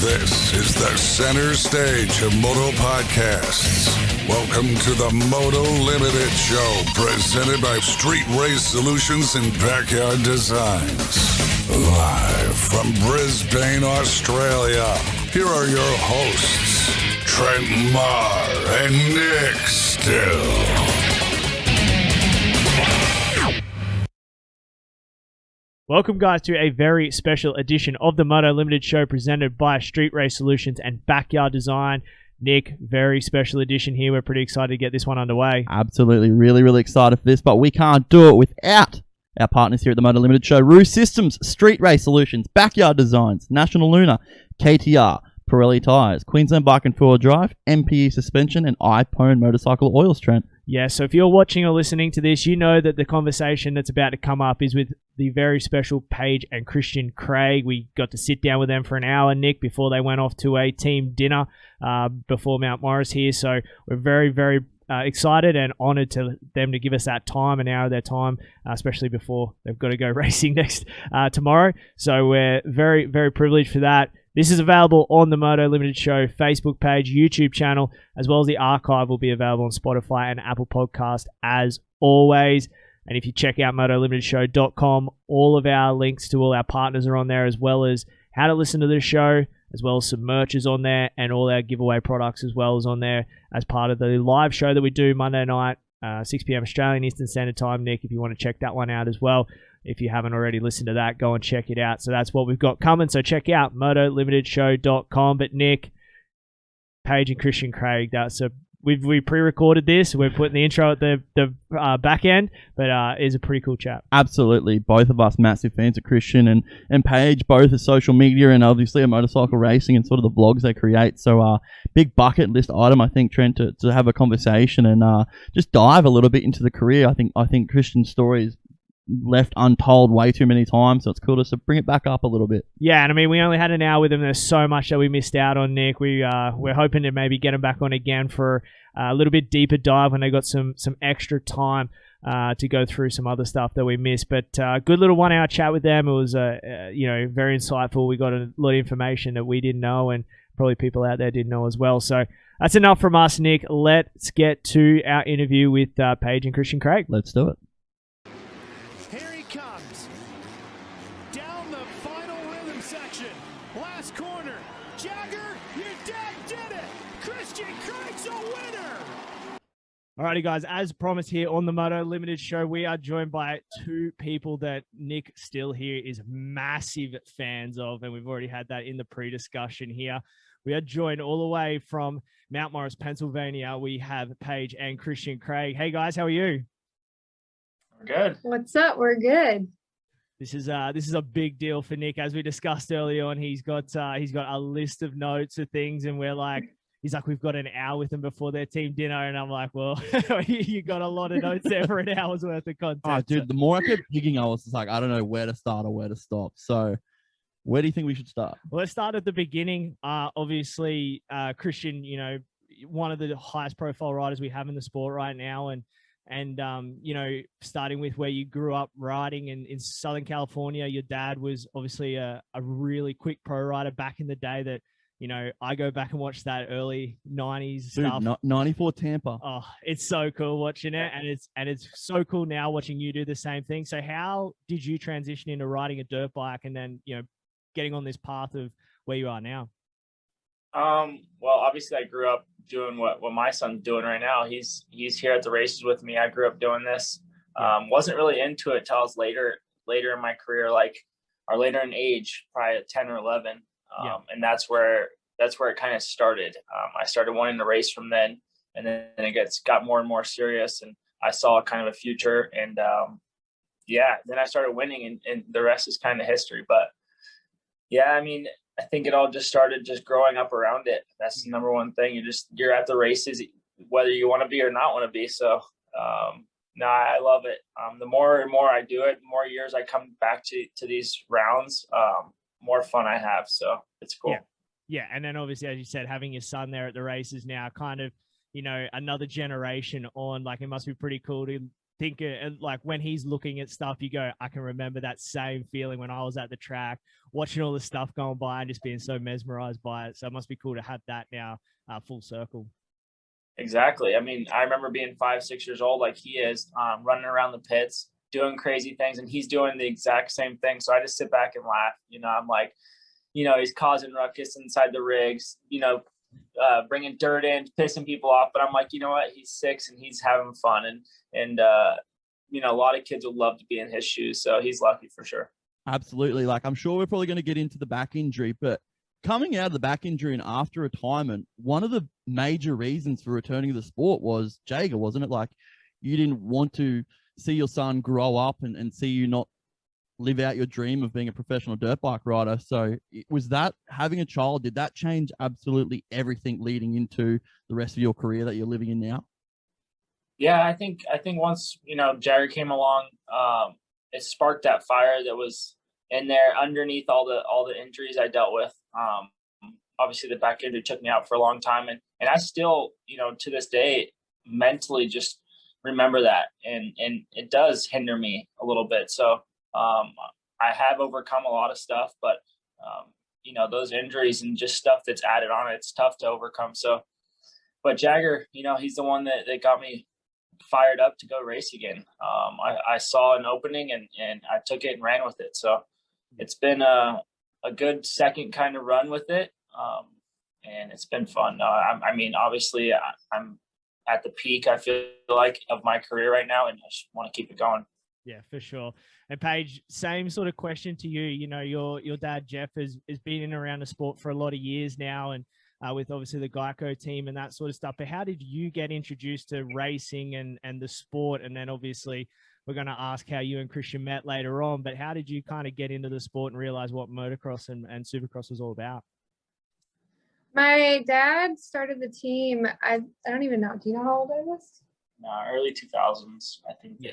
This is the center stage of Moto Podcasts. Welcome to the Moto Limited Show, presented by Street Race Solutions and Backyard Designs. Live from Brisbane, Australia, here are your hosts, Trent Marr and Nick Still. Welcome, guys, to a very special edition of the Moto Limited Show presented by Street Race Solutions and Backyard Design. Nick, very special edition here. We're pretty excited to get this one underway. Absolutely. Really excited for this, but we can't do it without our partners here at the Moto Limited Show. Roo Systems, Street Race Solutions, Backyard Designs, National Lunar, KTR, Pirelli Tyres, Queensland Bike and Four-Wheel Drive, MPE Suspension, and iPone Motorcycle Oils, Trent. Yeah, so if you're watching or listening to this, you know that the conversation that's about to come up is with the very special Paige and Christian Craig. We got to sit down with them for an hour, Nick, before they went off to a team dinner before Mount Morris here. So we're very excited and honoured to them to give us that time, an hour of their time, especially before they've got to go racing next tomorrow. So we're very privileged for that. This is available on the Moto Limited Show Facebook page, YouTube channel, as well as the archive will be available on Spotify and Apple Podcast as always. And if you check out motolimitedshow.com, all of our links to all our partners are on there, as well as how to listen to the show, as well as some merch is on there, and all our giveaway products as well as on there as part of the live show that we do Monday night, 6 p.m. Australian Eastern Standard Time. Nick, if you want to check that one out as well. If you haven't already listened to that, go and check it out. So that's what we've got coming. So check out motolimitedshow.com. But Nick, Paige and Christian Craig, we pre-recorded this. We're putting the intro at the back end, but it's a pretty cool chat. Absolutely. Both of us massive fans of Christian and Paige, both of social media and obviously a motorcycle racing and sort of the vlogs they create. So big bucket list item, I think, Trent, to have a conversation and just dive a little bit into the career. I think Christian's story is left untold way too many times, so it's cool to bring it back up a little bit. Yeah, and I mean, we only had an hour with him. There's so much that we missed out on, Nick. We're hoping to maybe get him back on again for a little bit deeper dive when they got some extra time to go through some other stuff that we missed. But good little 1 hour chat with them. It was very insightful. We got a lot of information that we didn't know, and probably people out there didn't know as well. So that's enough from us, Nick. Let's get to our interview with Paige and Christian Craig. Let's do it. Here he comes. Down the final rhythm section. Last corner. Jagger, your dad did it. Christian Craig's a winner. Alrighty, guys. As promised here on the Moto Limited Show, we are joined by two people that Nick Still here is massive fans of, and we've already had that in the pre-discussion here. We are joined all the way from Mount Morris, Pennsylvania. We have Paige and Christian Craig. Hey, guys. How are you? We're good. What's up? We're good. This is a big deal for Nick, as we discussed earlier on. He's got a list of notes of things, and he's like, we've got an hour with them before their team dinner, and I'm like, well, you got a lot of notes there for an hour's worth of content. Oh, dude, the more I kept digging, I was just like, I don't know where to start or where to stop. So, where do you think we should start? Well, let's start at the beginning. Obviously, Christian, one of the highest profile riders we have in the sport right now, and starting with where you grew up riding in Southern California. Your dad was obviously a really quick pro rider back in the day that, I go back and watch that early 90s stuff. 94 Tampa. Oh, it's so cool watching it. And it's so cool now watching you do the same thing. So how did you transition into riding a dirt bike and then, getting on this path of where you are now? Well, obviously I grew up doing what my son's doing right now. He's here at the races with me. I grew up doing this. Wasn't really into it till I was later in my career, or later in age, probably at 10 or 11. And that's where it kind of started. I started wanting to race from then, and then it got more and more serious, and I saw kind of a future, and then I started winning, and the rest is kind of history. But yeah, I mean, I think it all just started just growing up around it. That's the number one thing. You're at the races, whether you want to be or not want to be. So, no, I love it. The more and more I do it, the more years I come back to these rounds, more fun I have. So it's cool. Yeah. And then obviously, as you said, having your son there at the races now, kind of, another generation on, it must be pretty cool to think like when he's looking at stuff, you go, I can remember that same feeling when I was at the track, watching all the stuff going by and just being so mesmerized by it. So it must be cool to have that now full circle. Exactly. I mean, I remember being 5, 6 years old, like he is, running around the pits, doing crazy things, and he's doing the exact same thing. So I just sit back and laugh. I'm like, he's causing ruckus inside the rigs, bringing dirt in, pissing people off. But I'm like, you know what? He's 6 and he's having fun. And a lot of kids would love to be in his shoes. So he's lucky for sure. Absolutely. Like, I'm sure we're probably going to get into the back injury, but coming out of the back injury and after retirement, one of the major reasons for returning to the sport was Jagger, wasn't it? Like, you didn't want to see your son grow up and see you not live out your dream of being a professional dirt bike rider. So was that, having a child, did that change absolutely everything leading into the rest of your career that you're living in now? Yeah, I think once, Jagger came along, it sparked that fire that was in there underneath all the injuries I dealt with. Obviously the back injury took me out for a long time, and I still, to this day, mentally just remember that, and it does hinder me a little bit. So I have overcome a lot of stuff, but those injuries and just stuff that's added on, it's tough to overcome. So, but Jagger, he's the one that got me fired up to go race again. I saw an opening and I took it and ran with it. So it's been a good second kind of run with it. And it's been fun. I mean, obviously I'm at the peak, I feel like, of my career right now, and I just want to keep it going. Yeah, for sure. And Paige, same sort of question to you. Your dad, Jeff, has been in and around the sport for a lot of years now, and with obviously the Geico team and that sort of stuff. But how did you get introduced to racing and the sport? And then obviously we're going to ask how you and Christian met later on, but how did you kind of get into the sport and realize what motocross and supercross was all about? My dad started the team. I don't even know. Do you know how old I was? No, early 2000s, I think. Yeah.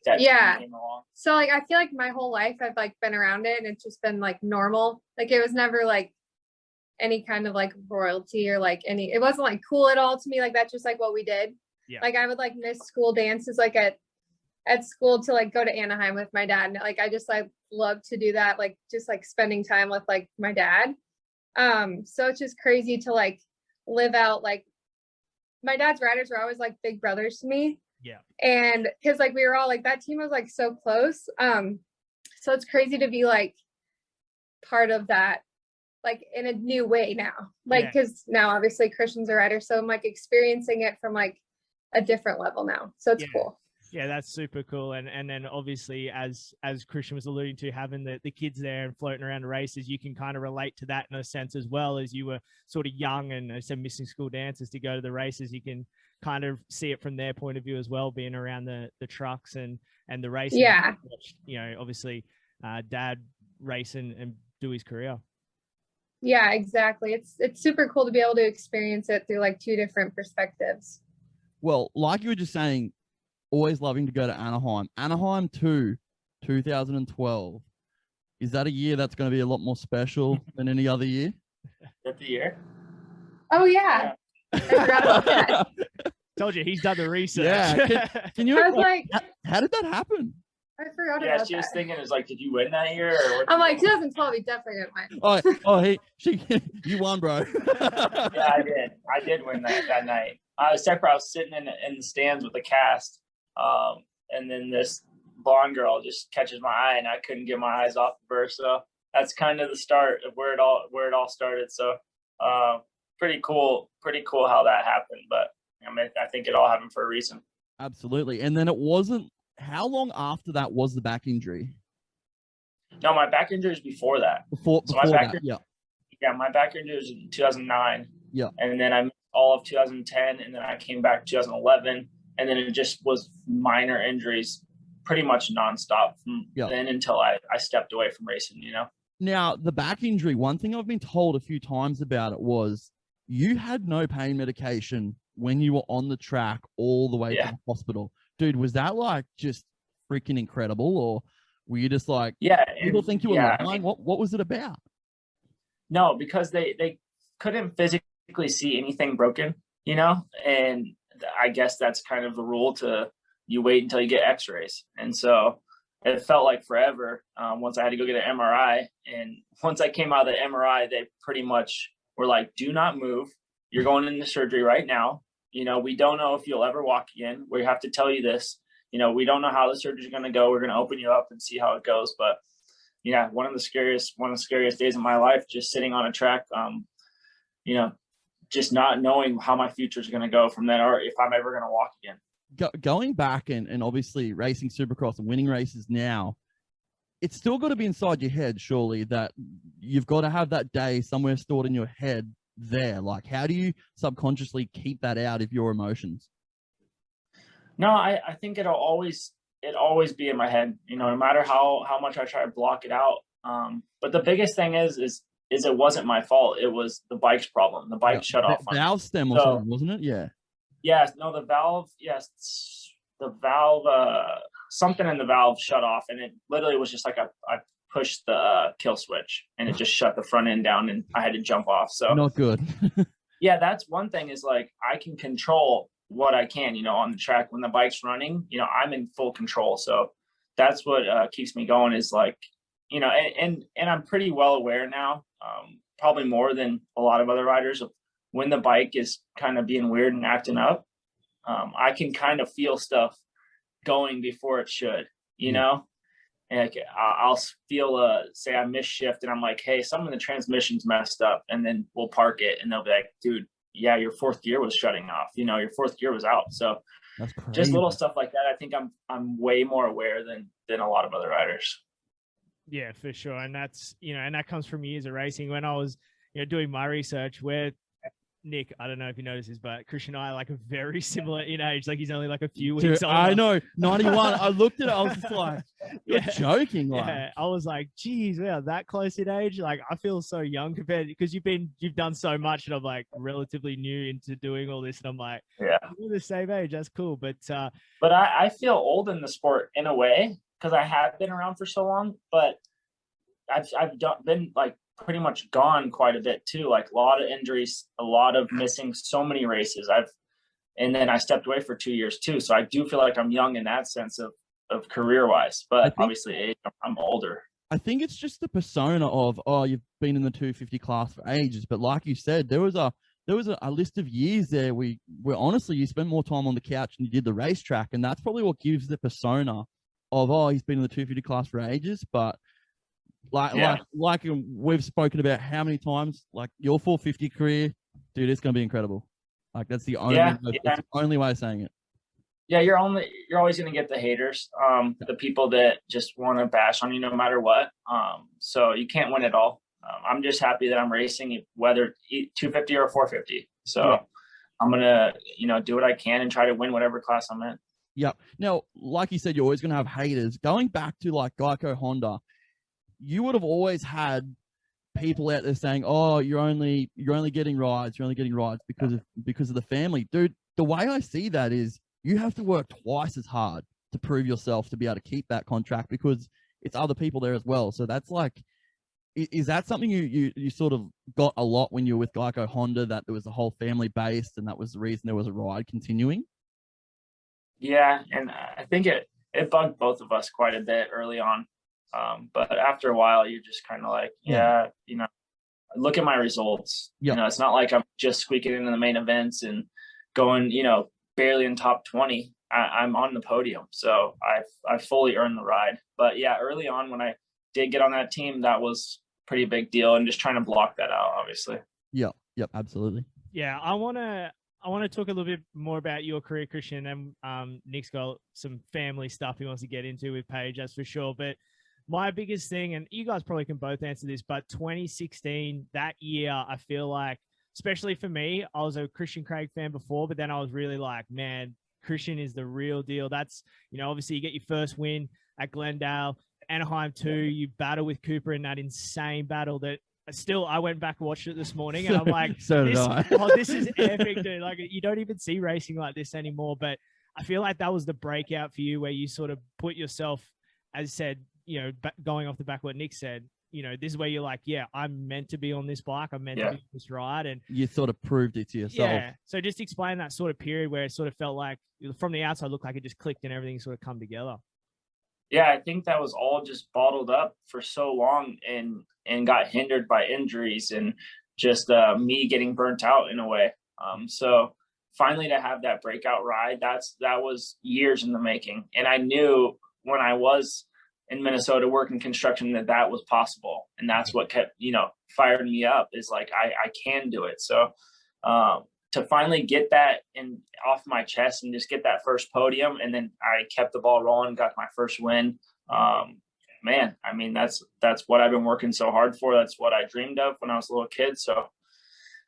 That Yeah. came along. So like, I feel like my whole life I've like been around it, and it's just been like normal. Like, it was never like any kind of like royalty or like it wasn't like cool at all to me. Like, that's just like what we did. Yeah. Like, I would like miss school dances like at school to like go to Anaheim with my dad. And like, I just like love to do that. Like, just like spending time with like my dad. So it's just crazy to like live out, like my dad's riders were always like big brothers to me. Yeah. And because like we were all like, that team was like so close. So it's crazy to be like part of that, like in a new way now, like, because now obviously Christian's a rider, so I'm like experiencing it from like a different level now. So it's cool. Yeah, that's super cool. And then obviously, as Christian was alluding to, having the kids there and floating around the races, you can kind of relate to that in a sense as well. As you were sort of young and, as I said, missing school dances to go to the races, you can kind of see it from their point of view as well, being around the trucks and the racing. Yeah. Obviously, dad race and do his career. Yeah, exactly. It's super cool to be able to experience it through like two different perspectives. Well, like you were just saying, always loving to go to Anaheim. Anaheim 2, 2012. Is that a year that's going to be a lot more special than any other year? Is that the year? Oh, yeah. I forgot about that. Told you, he's done the research. Yeah. Can you? I was like, how did that happen? I forgot Yeah, about she was that. thinking, like, did you win that year? Or I'm like, 2012, he definitely didn't win. You won, bro. Yeah, I did. I did win that night. I was sitting in the stands with the cast, and then this blonde girl just catches my eye, and I couldn't get my eyes off of her. So that's kind of the start of where it all started. So pretty cool how that happened. But I mean, I think it all happened for a reason. Absolutely. And then it wasn't. How long after that was the back injury? No, my back injury was before that. Before my back that, injury, yeah, my back injury was in 2009. Yeah. And then I missed all of 2010, and then I came back 2011, and then it just was minor injuries pretty much nonstop from then until I stepped away from racing, Now, the back injury, one thing I've been told a few times about it was you had no pain medication when you were on the track all the way to the hospital. Dude, was that like just freaking incredible, or were you just like, people think you were lying? I mean, what was it about? No, because they couldn't physically see anything broken, and I guess that's kind of the rule to you wait until you get x-rays. And so it felt like forever once I had to go get an MRI. And once I came out of the MRI, they pretty much were like, do not move. You're going into surgery right now. You know, we don't know if you'll ever walk again. We have to tell you this. You know, we don't know how the surgery is going to go. We're going to open you up and see how it goes. But yeah, one of the scariest days of my life, just sitting on a track, you know, just not knowing how my future is going to go from then, or if I'm ever going to walk again. Going back and obviously racing Supercross and winning races now, it's still got to be inside your head, surely, that you've got to have that day somewhere stored in your head there. Like, how do you subconsciously keep that out of your emotions? No, I think it'll always be in my head, you know, no matter how much I try to block it out. But the biggest thing is it wasn't my fault. It was the bike's problem. The bike shut off. Valve stem or something, wasn't it? Yeah. Yes. No, the valve. Yes. The valve, something in the valve shut off, and it literally was just like I pushed the kill switch and it just shut the front end down and I had to jump off. So not good. Yeah, that's one thing, is like I can control what I can, you know, on the track when the bike's running, you know, I'm in full control. So that's what keeps me going, is like, you know, and I'm pretty well aware now, probably more than a lot of other riders, of when the bike is kind of being weird and acting up. I can kind of feel stuff going before it should, you know, and I'll feel, say I miss shift and I'm like, hey, some of the transmission's messed up, and then we'll park it and they'll be like, dude, yeah, your fourth gear was shutting off, you know, your fourth gear was out. So that's crazy. Just little stuff like that. I think I'm way more aware than a lot of other riders. Yeah, for sure. And that's, you know, and that comes from years of racing. When I was, you know, doing my research, where Nick, I don't know if you noticed this, but Christian and I are like a very similar in age. Like he's only like a few weeks older. I know, 91. I looked at it, I was just like, you're joking. Like. Yeah, I was like, geez, we are that close in age. Like I feel so young compared, because you've done so much, and I'm like relatively new into doing all this, and I'm like, yeah, we're the same age. That's cool. But I feel old in the sport in a way, because I have been around for so long, but I've been like pretty much gone quite a bit too, like a lot of injuries, a lot of missing so many races. And then I stepped away for 2 years too. So I do feel like I'm young in that sense of career wise, but obviously I'm older. I think it's just the persona of, oh, you've been in the 250 class for ages. But like you said, there was a list of years there where honestly, you spent more time on the couch than you did the racetrack. And that's probably what gives the persona of, oh, he's been in the 250 class for ages. But like we've spoken about how many times, like your 450 career, dude, it's going to be incredible. Like that's the only, that's the only way of saying it. Yeah, you're always going to get the haters, the people that just want to bash on you no matter what. So you can't win it all. I'm just happy that I'm racing, whether 250 or 450. So I'm going to, you know, do what I can and try to win whatever class I'm in. Yeah. Now, like you said, you're always going to have haters. Going back to like Geico Honda, you would have always had people out there saying, "Oh, you're only getting rides because of the family." Dude, the way I see that is you have to work twice as hard to prove yourself to be able to keep that contract, because it's other people there as well. So that's like, is that something you sort of got a lot when you were with Geico Honda, that there was a whole family based and that was the reason there was a ride continuing? Yeah, and I think it bugged both of us quite a bit early on. But after a while, you're just kind of like, yeah, you know, look at my results. You know, it's not like I'm just squeaking into the main events and going, you know, barely in top 20. I'm on the podium. So I've fully earned the ride. But yeah, early on when I did get on that team, that was a pretty big deal, and just trying to block that out, obviously. Yep, absolutely. Yeah, I want to talk a little bit more about your career, Christian, and Nick's got some family stuff he wants to get into with Paige, that's for sure. But my biggest thing, and you guys probably can both answer this, but 2016, that year, I feel like, especially for me, I was a Christian Craig fan before, but then I was really like, man, Christian is the real deal. That's, you know, obviously you get your first win at Glendale, Anaheim 2, you battle with Cooper in that insane battle that still, I went back and watched it this morning, and I'm like, this is epic, dude. Like, you don't even see racing like this anymore. But I feel like that was the breakout for you, where you sort of put yourself, as said, you know, going off the back of what Nick said, this is where you're like, yeah, I'm meant to be on this bike. I'm meant to be on this ride. And you sort of proved it to yourself. Yeah. So just explain that sort of period where it sort of felt like from the outside looked like it just clicked and everything sort of come together. Yeah, I think that was all just bottled up for so long and got hindered by injuries and just me getting burnt out in a way. So finally to have that breakout ride, that was years in the making. And I knew when I was in Minnesota working construction that was possible. And that's what kept, firing me up, is like, I can do it. So to finally get that off my chest and just get that first podium, and then I kept the ball rolling, got my first win. Man, I mean, that's what I've been working so hard for. That's what I dreamed of when I was a little kid. So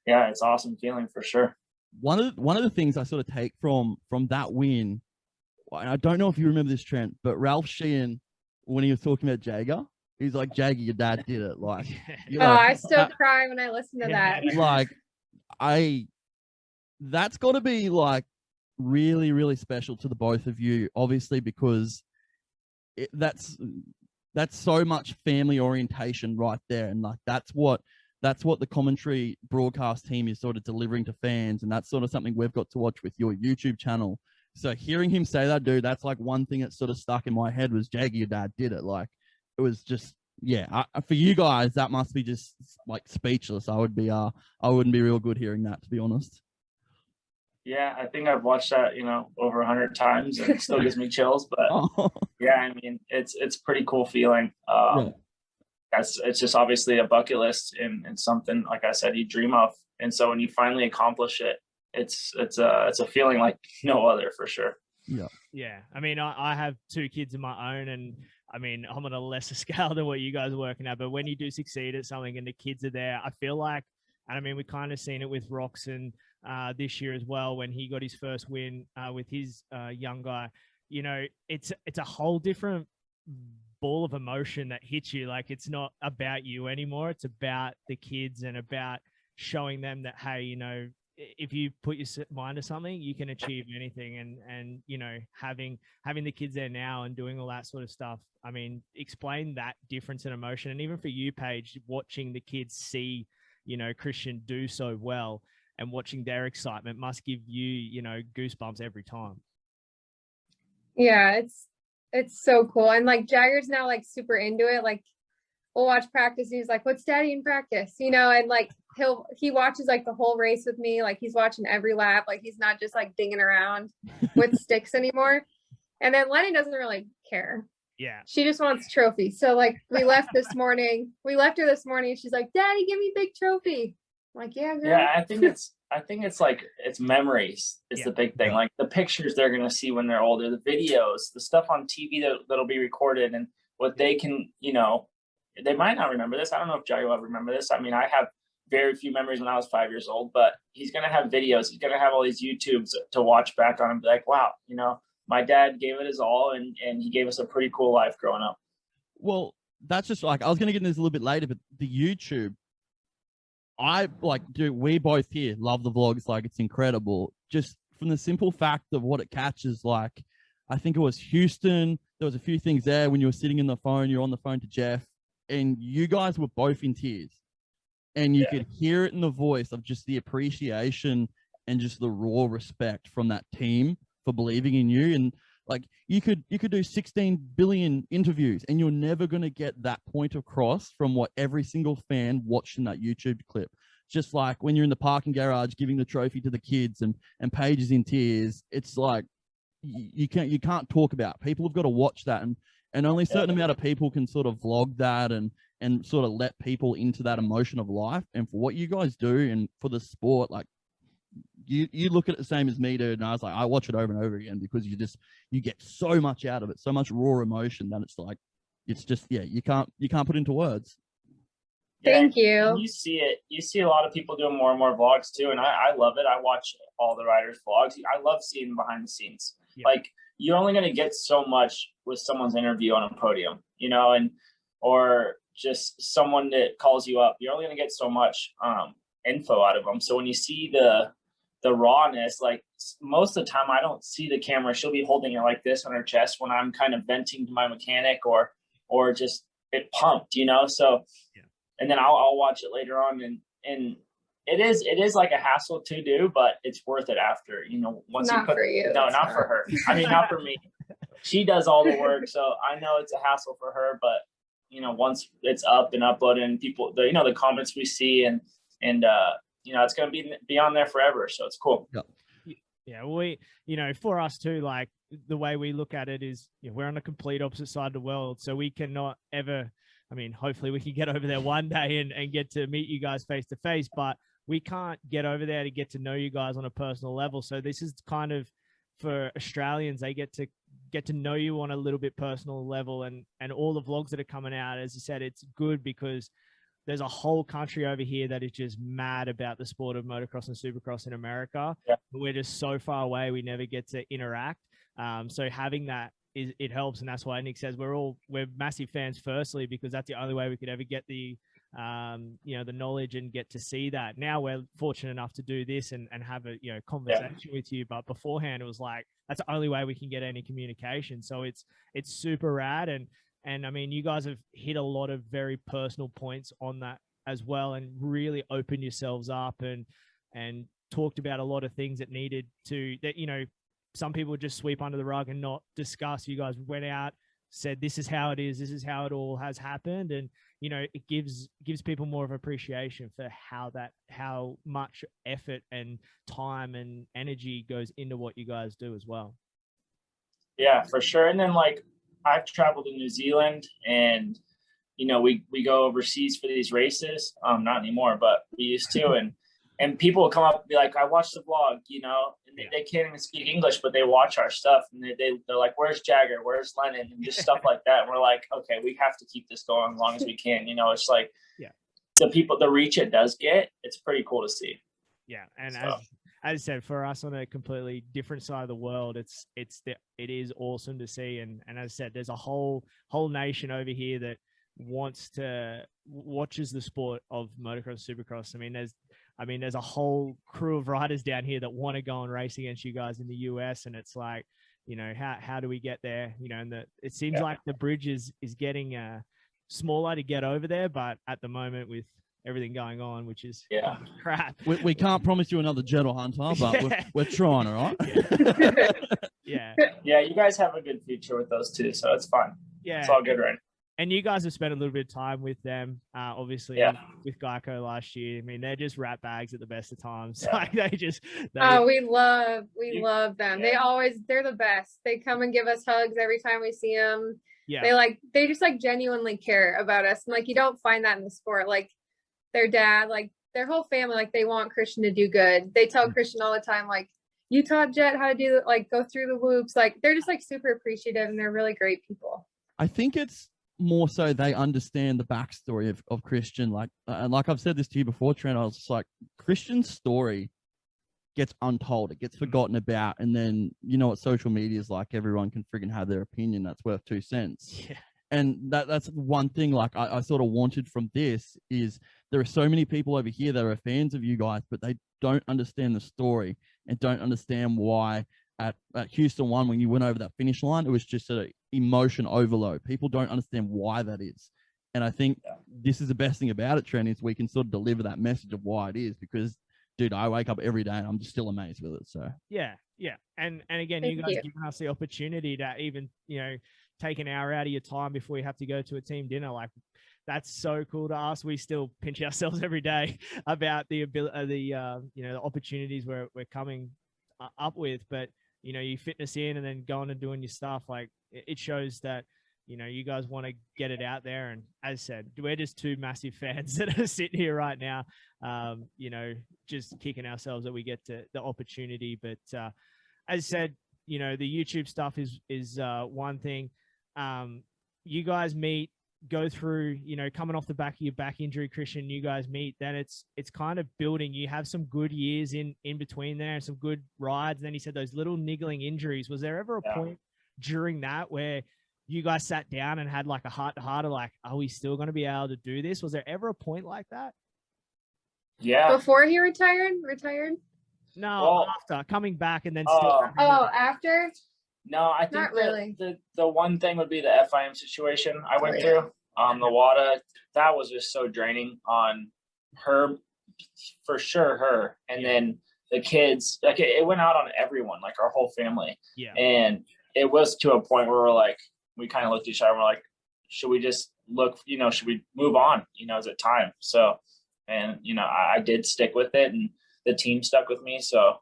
yeah, it's awesome feeling for sure. One of the things I sort of take from that win, and I don't know if you remember this, Trent, but Ralph Sheehan, when he was talking about Jagger, he's like, Jagger, your dad did it. Like, I still cry when I listen to that. Like, that's got to be like really, really special to the both of you, obviously, because that's so much family orientation right there. And like, that's what the commentary broadcast team is sort of delivering to fans. And that's sort of something we've got to watch with your YouTube channel. So hearing him say that, dude, that's like one thing that sort of stuck in my head was, Jagger, your dad did it. Like, it was just, yeah, for you guys, that must be just like speechless. I wouldn't be real good hearing that, to be honest. Yeah, I think I've watched that, over 100 times, and it still gives me chills. But yeah, I mean, it's pretty cool feeling. It's just obviously a bucket list and something, like I said, you dream of. And so when you finally accomplish it, it's a feeling like no other, for sure. Yeah. I mean, I have 2 kids of my own, and I mean, I'm on a lesser scale than what you guys are working at, but when you do succeed at something and the kids are there, I feel like, and I mean, we kind of seen it with Roxon this year as well, when he got his first win with his young guy. It's a whole different ball of emotion that hits you. Like, it's not about you anymore. It's about the kids and about showing them that, hey, if you put your mind to something, you can achieve anything. And having the kids there now and doing all that sort of stuff. I mean, explain that difference in emotion. And even for you, Paige, watching the kids see, Christian do so well and watching their excitement must give you, goosebumps every time. Yeah, it's so cool. And like, Jagger's now like super into it. Like, we'll watch practice and he's like, what's daddy in practice? And like, he watches like the whole race with me. Like, he's watching every lap. Like, he's not just like dinging around with sticks anymore. And then Lenny doesn't really care. Yeah. She just wants trophy. So like, we left her this morning. She's like, Daddy, give me a big trophy. I'm like, yeah, girl. Yeah, I think it's like, it's memories is the big thing. Like, the pictures they're going to see when they're older, the videos, the stuff on TV that'll be recorded, and what they can, they might not remember this. I don't know if Jagger will remember this. I mean, I have very few memories when I was 5 years old, but he's going to have videos. He's going to have all these YouTubes to watch back on and be like, wow, my dad gave it his all, and he gave us a pretty cool life growing up. Well, that's just like, I was going to get into this a little bit later, but the YouTube, we both here love the vlogs. Like, it's incredible. Just from the simple fact of what it catches. Like, I think it was Houston. There was a few things there when you were sitting in the phone, you're on the phone to Jeff, and you guys were both in tears. And you could hear it in the voice of just the appreciation and just the raw respect from that team for believing in you. And like, you could do 16 billion interviews and you're never going to get that point across from what every single fan watching that YouTube clip. Just like when you're in the parking garage giving the trophy to the kids and Paige is in tears, it's like you can't talk about it. People have got to watch that, and only a certain amount of people can sort of vlog that and sort of let people into that emotion of life. And for what you guys do and for the sport, like, you look at it the same as me, dude. And I was like, I watch it over and over again because you get so much out of it, so much raw emotion that it's like, it's just, you can't put into words. Thank you. You see it. You see a lot of people doing more and more vlogs too. And I love it. I watch all the riders' vlogs. I love seeing behind the scenes. Yeah. Like, you're only going to get so much with someone's interview on a podium, or just someone that calls you up. You're only going to get so much info out of them. So when you see the rawness, like, most of the time I don't see the camera. She'll be holding it like this on her chest when I'm kind of venting to my mechanic or just it pumped, so, and then I'll watch it later on, and it is like a hassle to do, but it's worth it after, once Not for you. no, not for her. I mean, not for me. She does all the work, so I know it's a hassle for her, but once it's up and uploaded and people, the comments we see and it's going to be on there forever. So it's cool. Yeah. We, for us too, like the way we look at it is we're on the complete opposite side of the world. So we cannot ever, I mean, hopefully we can get over there one day and get to meet you guys face to face, but we can't get over there to get to know you guys on a personal level. So this is kind of for Australians, they get to know you on a little bit personal level, and all the vlogs that are coming out, as you said, it's good because there's a whole country over here that is just mad about the sport of motocross and supercross in America. Yeah. We're just so far away, we never get to interact. So having that it helps, and that's why Nick says we're massive fans. Firstly, because that's the only way we could ever get the the knowledge and get to see that. Now we're fortunate enough to do this and have a conversation with you, but beforehand it was like that's the only way we can get any communication. So it's super rad, and I mean, you guys have hit a lot of very personal points on that as well, and really opened yourselves up and talked about a lot of things that needed to, that some people just sweep under the rug and not discuss. You guys went out, said this is how it is, this is how it all has happened, and it gives people more of appreciation for how much effort and time and energy goes into what you guys do as well. Yeah, for sure. And then like I've traveled to New Zealand, and we go overseas for these races. Not anymore, but we used to, and people will come up and be like, I watched the vlog, and they can't even speak English, but they watch our stuff, and they're like, where's Jagger? Where's Lennon? And just stuff like that. And we're like, okay, we have to keep this going as long as we can. It's like, the reach it does get, it's pretty cool to see. Yeah. And as I said, for us on a completely different side of the world, it is awesome to see. And as I said, there's a whole nation over here that watches the sport of motocross, supercross. I mean, there's a whole crew of riders down here that want to go and race against you guys in the US. And it's like, how do we get there? And it seems like the bridge is getting smaller to get over there, but at the moment with everything going on, which is crap. We can't promise you another Jet or Hunter, but we're trying, all right? Yeah. Yeah, you guys have a good future with those two, so it's fine. Yeah. It's all good right now. And you guys have spent a little bit of time with them, obviously, with Geico last year. I mean, they're just rat bags at the best of times. Yeah. Like we love them. Yeah. They're the best. They come and give us hugs every time we see them. Yeah. They just genuinely care about us. And you don't find that in the sport. Like their dad, their whole family, they want Christian to do good. They tell Christian all the time, you taught Jet how to do go through the whoops. They're just super appreciative, and they're really great people. I think it's more so they understand the backstory of Christian. And like I've said this to you before, Trent, I was just like, Christian's story gets untold. It gets forgotten about. And then, what social media is like, everyone can friggin' have their opinion. That's worth 2 cents. Yeah. And that's one thing I sort of wanted from this is there are so many people over here that are fans of you guys, but they don't understand the story and don't understand why at Houston 1, when you went over that finish line, it was just an emotion overload. People don't understand why that is. And I think this is the best thing about it, Trent, is we can sort of deliver that message of why it is, because, dude, I wake up every day and I'm just still amazed with it. So yeah. And again, you guys giving us the opportunity to even, take an hour out of your time before you have to go to a team dinner. That's so cool to us. We still pinch ourselves every day about the ability, the opportunities we're coming up with, but you fitness in and then going and doing your stuff. It shows that, you guys want to get it out there. And as I said, we're just two massive fans that are sitting here right now, just kicking ourselves that we get to the opportunity. But as I said, the YouTube stuff is one thing. You guys meet, go through, coming off the back of your back injury, Christian, you guys meet, then it's kind of building. You have some good years in between there and some good rides. And then you said those little niggling injuries. Was there ever a point during that where you guys sat down and had a heart-to-heart of are we still going to be able to do this? Was there ever a point like that? Yeah. Before he retired? No, after coming back and then still. After? No, I think really. the one thing would be the FIM situation I went through. The WADA, that was just so draining on her, for sure, her. And then the kids, like it went out on everyone, like our whole family. Yeah. And it was to a point where we're like, we kind of looked at each other and we're like, should we just look, should we move on? Is it time? So, and, I did stick with it, and the team stuck with me. So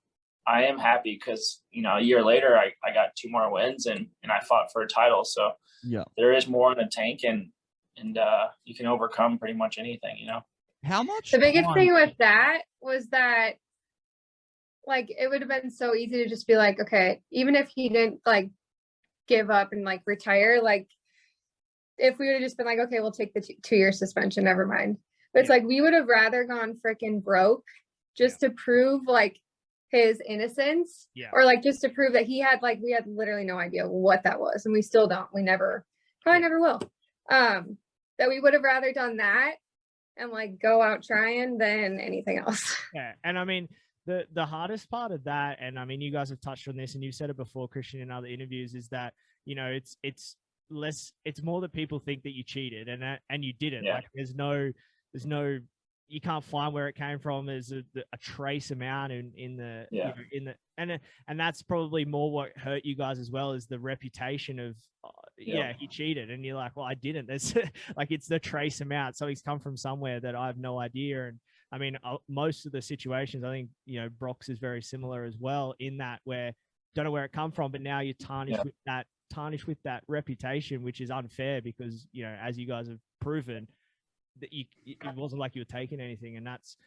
I am happy because, a year later, I got 2 more wins and I fought for a title. So Yeah. there is more in the tank, and you can overcome pretty much anything, How much? The biggest thing with that was that, like, it would have been so easy to just be like, okay, even if he didn't like give up and like retire, like if we would have just been like, okay, we'll take the 2-year suspension, never mind. But it's like, we would have rather gone freaking broke just to prove like his innocence, or like just to prove that we had literally no idea what that was, and we still don't. We probably never will. That we would have rather done that and like go out trying than anything else. Yeah, and I mean the hardest part of that, and I mean you guys have touched on this, and you've said it before, Christian, in other interviews, is that it's more that people think that you cheated and you didn't. Like there's no you can't find where it came from. There's a trace amount in the and that's probably more what hurt you guys as well, is the reputation of he cheated, and you're like, well, I didn't. There's like, it's the trace amount, so he's come from somewhere that I have no idea. And I mean, most of the situations, I think Brock's is very similar as well, in that where don't know where it come from, but now you're tarnished with that reputation, which is unfair because as you guys have proven that it wasn't like you were taking anything. And that's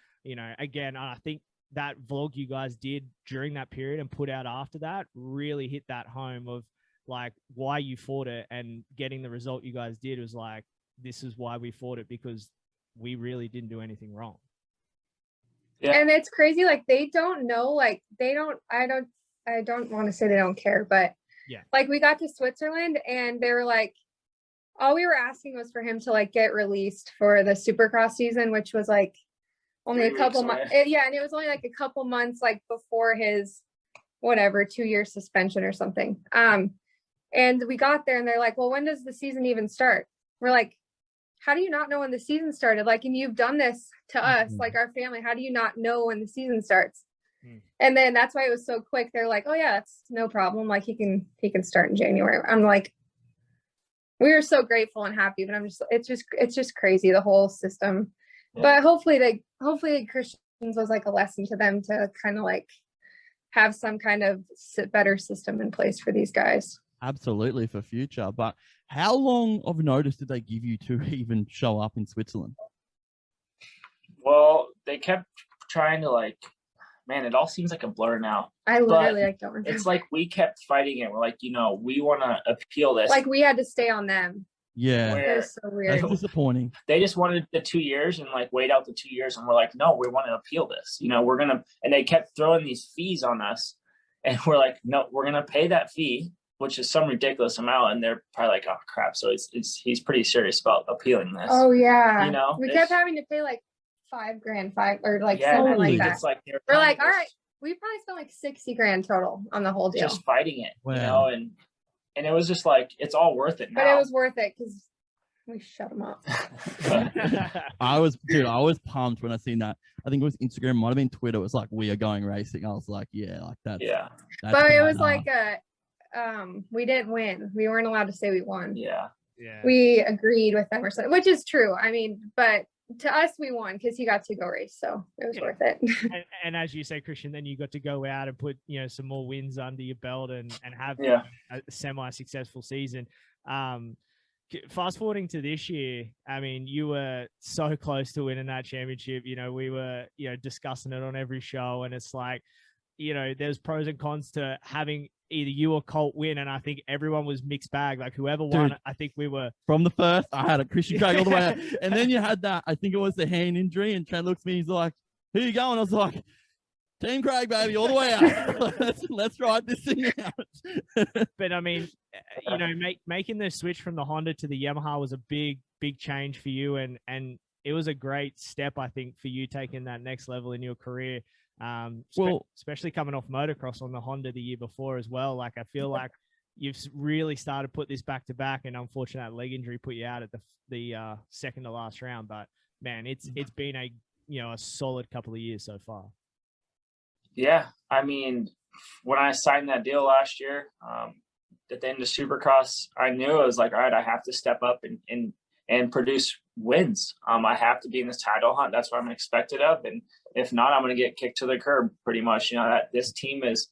again, I think that vlog you guys did during that period and put out after that really hit that home of like why you fought it, and getting the result you guys did was like, this is why we fought it, because we really didn't do anything wrong. And it's crazy, like they don't know, like I don't want to say they don't care, but like we got to Switzerland and they were like, all we were asking was for him to like get released for the Supercross season, which was like only a couple months. Yeah. And it was only like a couple months like before his 2-year suspension or something. And we got there and they're like, well, when does the season even start? We're like, how do you not know when the season started? Like, and you've done this to us, like our family, how do you not know when the season starts? And then that's why it was so quick. They're like, oh yeah, it's no problem. Like he can start in January. I'm like, we were so grateful and happy, but it's just crazy, the whole system. But hopefully Christians was like a lesson to them to kind of like have some kind of better system in place for these guys. Absolutely, for future. But how long of notice did they give you to even show up in Switzerland? Well, they kept trying to man, it all seems like a blur now. I literally don't remember. It's like we kept fighting it. We're like, we want to appeal this. Like we had to stay on them. Yeah. It was so weird. That's disappointing. They just wanted the 2 years and wait out the 2 years. And we're like, no, we want to appeal this. We're going to, and they kept throwing these fees on us. And we're like, no, we're going to pay that fee, which is some ridiculous amount. And they're probably like, oh crap. So he's pretty serious about appealing this. Oh yeah. We kept having to pay like $5,000, or something like that. We're like, all right, we probably spent like $60,000 total on the whole deal. Just fighting it, and it was just like, it's all worth it now. But it was worth it because we shut them up. I was pumped when I seen that. I think it was Instagram, might have been Twitter. It was like, we are going racing. I was like, that's but it was like we didn't win. We weren't allowed to say we won. Yeah. We agreed with them or something, which is true. I mean, but to us, we won because he got to go race, so it was worth it. and as you say, Christian, then you got to go out and put some more wins under your belt and have a semi-successful season. Fast forwarding to this year, I mean, you were so close to winning that championship. We were discussing it on every show, and it's like, there's pros and cons to having either you or Colt win, and I think everyone was mixed bag. Like whoever won, I think we were from the first. I had a Christian Craig all the way out. And then you had that. I think it was the hand injury, and Trent looks at me. He's like, "Who you going?" I was like, "Team Craig, baby, all the way out. let's ride this thing out." But I mean, making the switch from the Honda to the Yamaha was a big change for you, and it was a great step, I think, for you taking that next level in your career. Especially coming off motocross on the Honda the year before as well. Like I feel like you've really started to put this back to back, and unfortunately that leg injury put you out at the second to last round. But man, it's been a solid couple of years so far. Yeah, I mean, when I signed that deal last year, at the end of Supercross, I knew it was like, all right, I have to step up and produce wins. I have to be in this title hunt. That's what I'm expected of, and if not, I'm going to get kicked to the curb pretty much. That this team is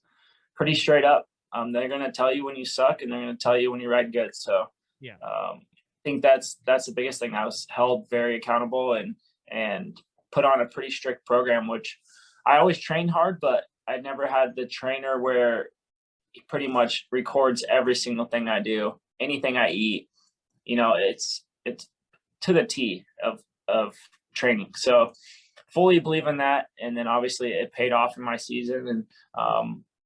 pretty straight up. They're going to tell you when you suck, and they're going to tell you when you ride good. So yeah, I think that's the biggest thing. I was held very accountable and put on a pretty strict program, which I always trained hard, but I never had the trainer where he pretty much records every single thing I do, anything I eat. It's to the T of training. So fully believe in that. And then obviously it paid off in my season, and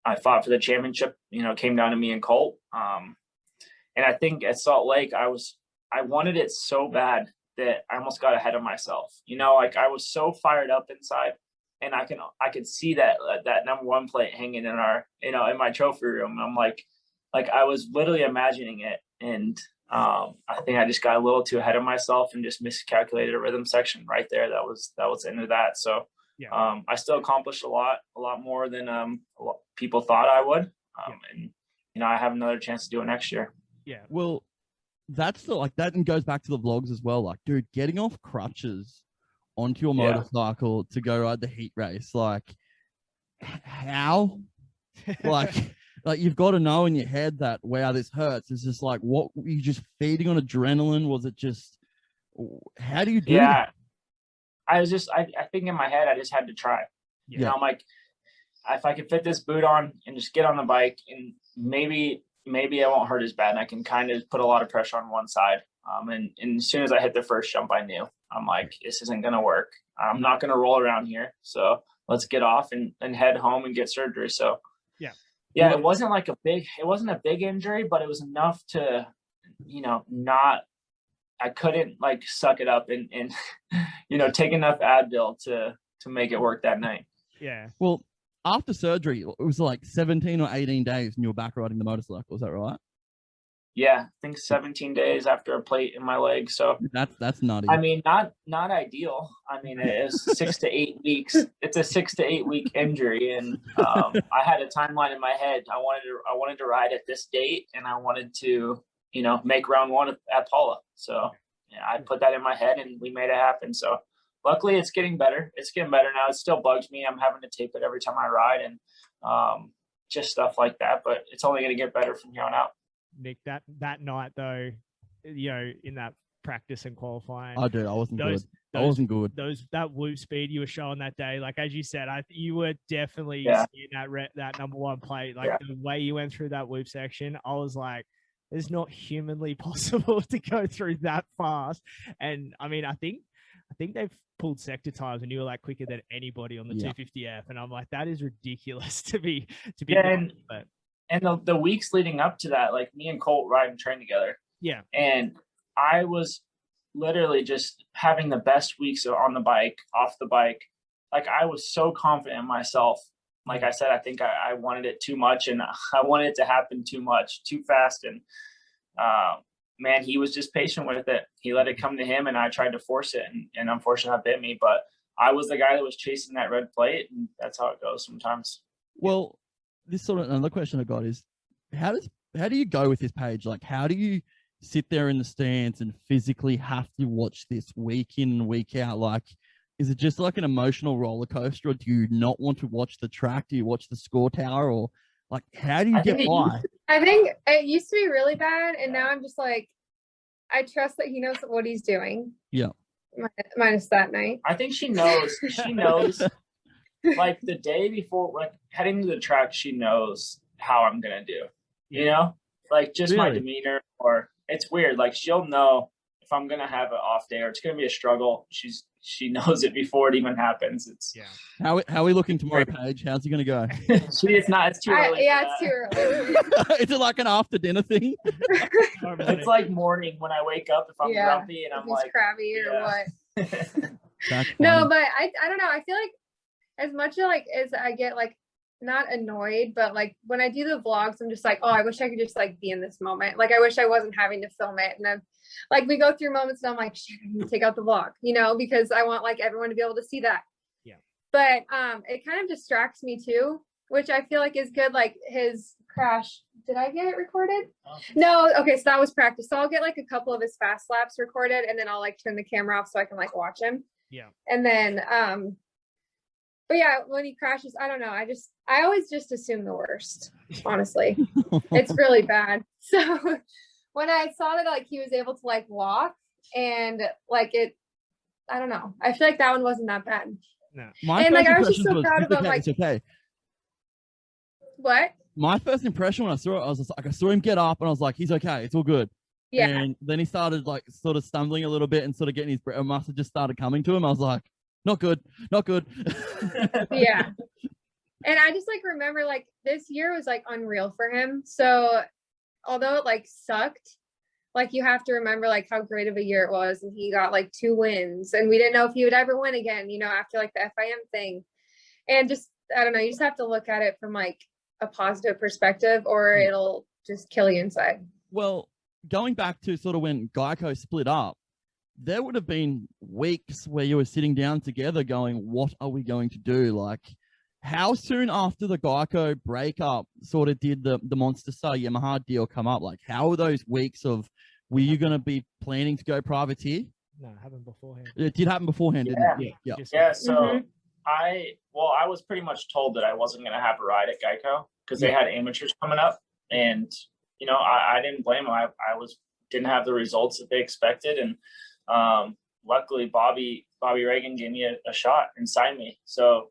I fought for the championship. It came down to me and Colt. And I think at Salt Lake, I wanted it so bad that I almost got ahead of myself. Like I was so fired up inside, and I could see that number one plate hanging in our, in my trophy room. I'm like I was literally imagining it. And I think I just got a little too ahead of myself and just miscalculated a rhythm section right there. That was the end of that. So yeah. I still accomplished a lot more than people thought I would. And I have another chance to do it next year. Yeah. Well, that's that, and goes back to the vlogs as well. Like, dude, getting off crutches onto your motorcycle to go ride the heat race, like, how? like you've got to know in your head that, wow, this hurts. It's just like, what were you just feeding on adrenaline? Was it just, how do you do that? I think in my head, I just had to try. I'm like, if I could fit this boot on and just get on the bike, and maybe it won't hurt as bad, and I can kind of put a lot of pressure on one side. And as soon as I hit the first jump, I knew. I'm like, this isn't going to work. I'm not going to roll around here. So let's get off and head home and get surgery. So yeah, it wasn't a big injury, but it was enough to, I couldn't suck it up and take enough Advil to make it work that night. Yeah. Well, after surgery, it was 17 or 18 days and you were back riding the motorcycle. Is that right? Yeah, I think 17 days after a plate in my leg. So that's nutty. I mean, not ideal. I mean, it's 6 to 8 weeks. It's a 6 to 8 week injury, and I had a timeline in my head. I wanted to ride at this date, and I wanted to, make round one at Paula. So I put that in my head, and we made it happen. So luckily, it's getting better. It's getting better now. It still bugs me. I'm having to tape it every time I ride, and just stuff like that. But it's only going to get better from here on out. Nick, that night though, in that practice and qualifying, I wasn't good. I wasn't good. That whoop speed you were showing that day, like as you said, you were definitely seeing that number one plate. The way you went through that whoop section, I was like, it's not humanly possible to go through that fast. And I mean, I think they've pulled sector times, and you were quicker than anybody on the 250F, and I'm like, that is ridiculous to be. And the weeks leading up to that, me and Colt ride and train together. Yeah. And I was literally just having the best weeks on the bike, off the bike. I was so confident in myself. Like I said, I think I wanted it too much, and I wanted it to happen too much, too fast. And man, he was just patient with it. He let it come to him, and I tried to force it. And unfortunately, that bit me. But I was the guy that was chasing that red plate, and that's how it goes sometimes. Well, this sort of another question I got is, how do you go with this Paige? How do you sit there in the stands and physically have to watch this week in and week out? Is it just an emotional roller coaster, or do you not want to watch the track? Do you watch the score tower, or how do you get by? I think it used to be really bad, and now I'm just I trust that he knows what he's doing. Yeah. Minus that night. I think she knows. She knows. The day before, heading to the track, she knows how I'm gonna do. Just really? My demeanor, or it's weird. She'll know if I'm gonna have an off day or it's gonna be a struggle. She knows it before it even happens. How are we looking tomorrow, Paige? How's he gonna go? It's not. It's too early. It's too early. Is it an after dinner thing? It's morning when I wake up, if I'm grumpy and I'm crabby or what. That's no, but I don't know. I feel as much as I get not annoyed, but like when I do the vlogs, I'm just like, oh, I wish I could just like be in this moment. Like I wish I wasn't having to film it. And like we go through moments and I'm like, shit, I need to take out the vlog, you know, because I want like everyone to be able to see that. Yeah. But it kind of distracts me too, which I feel like is good. Like his crash, did I get it recorded? Oh. No. Okay, so that was practice. So I'll get like a couple of his fast laps recorded, and then I'll like turn the camera off so I can like watch him. Yeah. And then but yeah, when he crashes, I don't know. I always just assume the worst, honestly. It's really bad. So when I saw that like he was able to like walk and like it, I don't know. I feel like that one wasn't that bad. No. And like I was just so proud of him. Like, it's okay. What? My first impression when I saw it, I was just like, I saw him get up and I was like, he's okay, it's all good. Yeah. And then he started like sort of stumbling a little bit and sort of getting his breath. Must have just started coming to him. I was like, not good, not good. Yeah. And I just like remember like this year was like unreal for him. So although it like sucked, like you have to remember like how great of a year it was, and he got like 2 wins, and we didn't know if he would ever win again, you know, after like the FIM thing. And just I don't know, you just have to look at it from like a positive perspective, or it'll just kill you inside. Well, going back to sort of when Geico split up, there would have been weeks where you were sitting down together going, what are we going to do? Like, how soon after the Geico breakup sort of did the Monster Star Yamaha deal come up? Like, how were those weeks of, were you going to be planning to go privateer? No, it happened beforehand. It did happen beforehand, didn't it? Yeah. Yeah, so I was pretty much told that I wasn't going to have a ride at Geico because they had amateurs coming up, and you know I didn't blame them. I didn't have the results that they expected, and luckily Bobby Reagan gave me a shot and signed me. So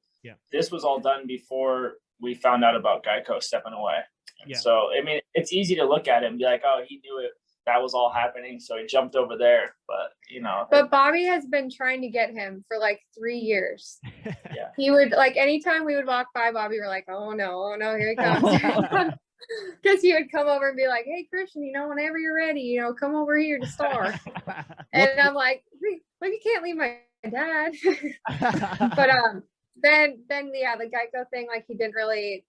this was all done before we found out about Geico stepping away. And so I mean, it's easy to look at it and be like, oh, he knew it. That was all happening, so he jumped over there. But you know, but Bobby has been trying to get him for like 3 years. Yeah, he would like anytime we would walk by Bobby, we're like, oh no, here he comes. Because he would come over and be like, hey Christian, you know, whenever you're ready, you know, come over here to Star. And I'm like you can't leave my dad. But then the Geico thing, like he didn't really,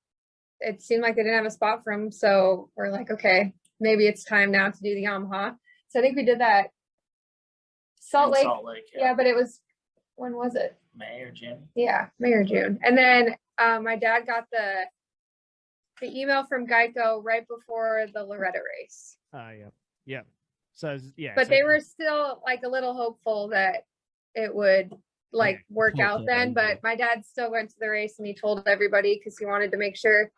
it seemed like they didn't have a spot for him, so we're like, okay, maybe it's time now to do the Yamaha. So I think we did that Salt Lake. Yeah, but it was, when was it? May or June. Yeah, May or June. And then my dad got the email from Geico right before the Loretta race. Yeah. So but they were still like a little hopeful that it would like work out then. But my dad still went to the race and he told everybody because he wanted to make sure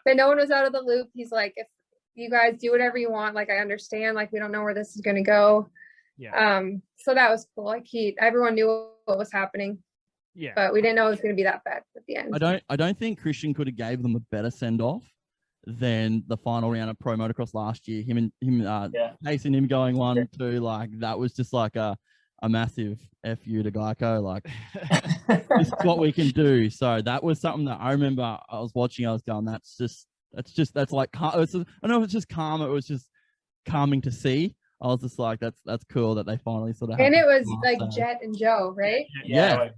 that no one was out of the loop. He's like, if you guys do whatever you want, like I understand, like we don't know where this is going to go. So that was cool. Like everyone knew what was happening, but we didn't know it was going to be that bad at the end. I don't think Christian could have gave them a better send off than the final round of Pro Motocross last year. Him pacing him going 1-2, like that was just like a massive FU to Geico. Like this is what we can do. So that was something that I remember I was watching. I was going, that's like, I don't know if it's just calm. It was just calming to see. I was just like, that's cool that they finally sort of. And it was like Jet and Joe, right? Yeah. Like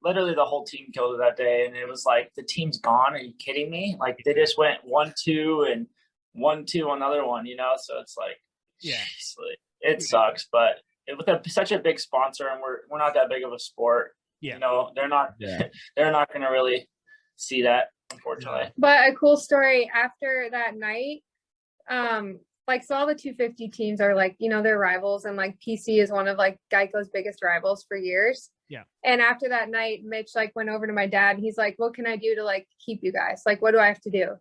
literally the whole team killed it that day, and it was like the team's gone. Are you kidding me? Like they just went 1-2 and 1-2 on another one, you know. So it's like, geez, it sucks, but with such a big sponsor, and we're not that big of a sport. You know, they're not going to really see that, unfortunately. But a cool story after that night, like so all the 250 teams are like, you know, they're rivals, and like PC is one of like Geico's biggest rivals for years. And after that night, Mitch like went over to my dad and he's like, what can I do to like keep you guys? Like, what do I have to do?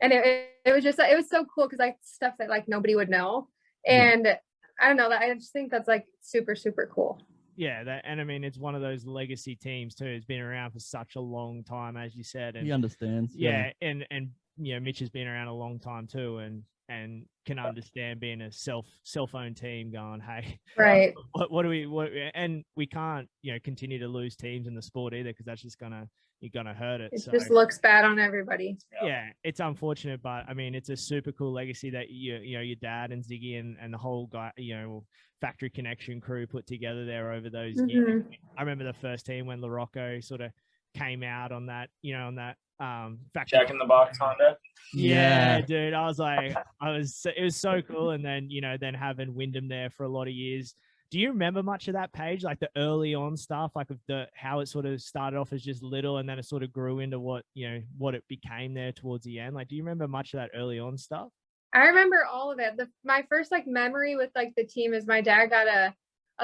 And it was just, it was so cool because like stuff that like nobody would know. And I don't know, I just think that's like super, super cool. And I mean, it's one of those legacy teams too. It's been around for such a long time, as you said. And he understands. And you know, Mitch has been around a long time too, and can understand being a self-owned team going, hey, right, what do we and we can't, you know, continue to lose teams in the sport either, because that's just you're gonna hurt it. It just looks bad on everybody. It's unfortunate, but I mean, it's a super cool legacy that you know your dad and Ziggy and the whole guy, you know, Factory Connection crew put together there over those years. I remember the first team when LaRocco sort of came out on that, you know, on that factory. Jack in the Box Honda. Yeah, dude. I was like, it was so cool. And then, then having Wyndham there for a lot of years. Do you remember much of that Paige, like the early on stuff, like of how it sort of started off as just little and then it sort of grew into what it became there towards the end? Like, do you remember much of that early on stuff? I remember all of it. My first like memory with like the team is my dad got a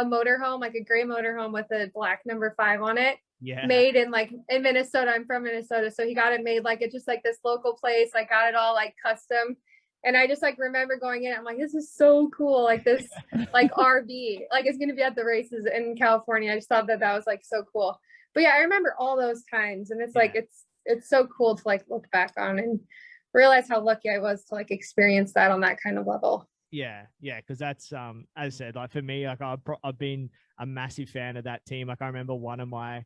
motorhome, like a gray motorhome with a black number 5 on it. Yeah. Made in Minnesota. I'm from Minnesota. So he got it made like at just like this local place, like got it all like custom. And I just like remember going in, I'm like, this is so cool. Like this, like RV, like it's going to be at the races in California. I just thought that was like so cool. But yeah, I remember all those times. And it's like, it's so cool to like look back on and realize how lucky I was to like experience that on that kind of level. Yeah. Cause that's, as I said, like for me, like I've been a massive fan of that team. Like I remember one of my